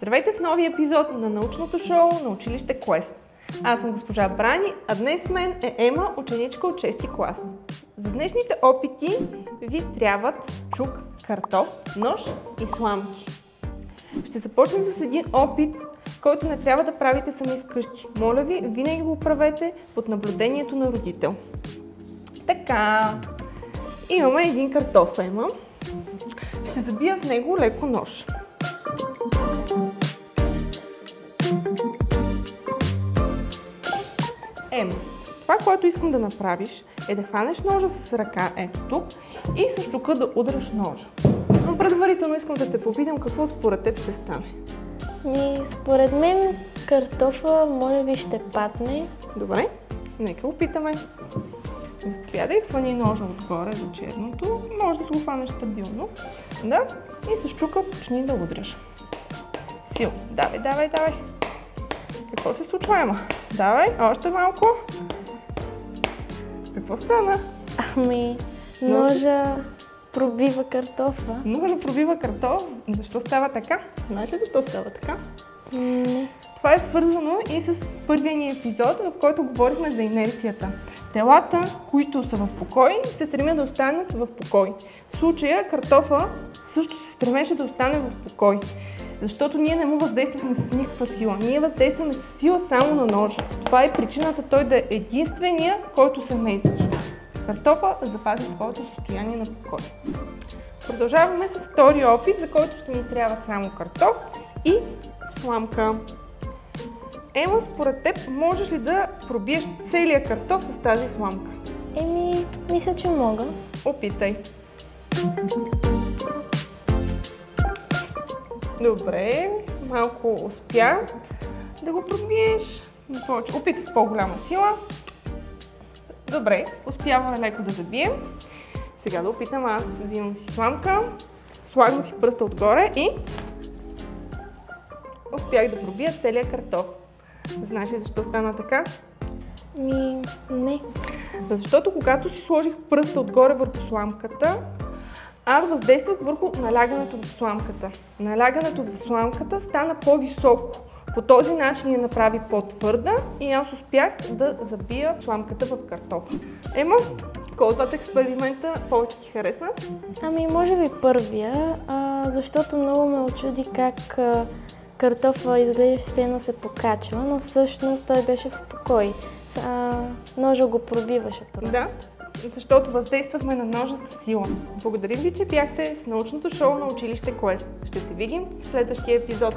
Здравейте в новия епизод на научното шоу на училище Quest. Аз съм госпожа Брани, а днес с мен е Ема, ученичка от 6-ти клас. За днешните опити ви трябват чук, картоф, нож и сламки. Ще започнем с един опит, който не трябва да правите сами вкъщи. Моля ви, винаги го правете под наблюдението на родител. Така, имаме един картоф, Ема. Ще забия в него леко нож. Ема, това, което искам да направиш, е да хванеш ножа с ръка, ето тук, и с чука да удръш ножа. Но предварително искам да те попитам какво според теб ще стане. Според мен картофа може би ще падне. Добре, нека опитаме. Заповядай, хвани ножа отгоре за черното. Може да се го хванеш стабилно. Да, и с чука почни да удряш. Силно. Давай, давай, давай. Какво се случва, Ема? Давай, още малко. Какво стана? Ножа пробива картофа. Ножа пробива картоф? Защо става така? Знаеш ли защо става така? Не. Това е свързано и с първия ни епизод, в който говорихме за инерцията. Телата, които са в покой, се стремят да останат в покой. В случая картофа също се стремеше да остане в покой. Защото ние не му въздействахме с никаква сила. Ние въздействаме с сила само на ножа. Това е причината той да е единствения, който се мести. Картофа запази своето състояние на покой. Продължаваме с втори опит, за който ще ни трябва само картоф и сламка. Ема, според теб, можеш ли да пробиеш целия картоф с тази сламка? Мисля, че мога. Опитай. Добре, малко успя да го пробиеш. Опитай с по-голяма сила. Добре, успяваме леко да забием. Сега да опитам аз. Взимам си сламка, слагам си пръста отгоре и успях да пробия целия картоф. Знаеш ли защо стана така? Не. Защото когато си сложих пръста отгоре върху сламката, аз въздействах върху налягането в сламката. Налягането в сламката стана по-високо. По този начин я направи по-твърда и аз успях да забия сламката в картофа. Ема, кой от двата експеримента повече ти хареса? Може би първия, защото много ме очуди как картофа изглеждаше все едно се покачва, но всъщност той беше в покой. Ножа го пробиваше първо. Да, защото въздействахме на ножа с сила. Благодарим ви, че бяхте с научното шоу на училище Quest. Ще се видим в следващия епизод.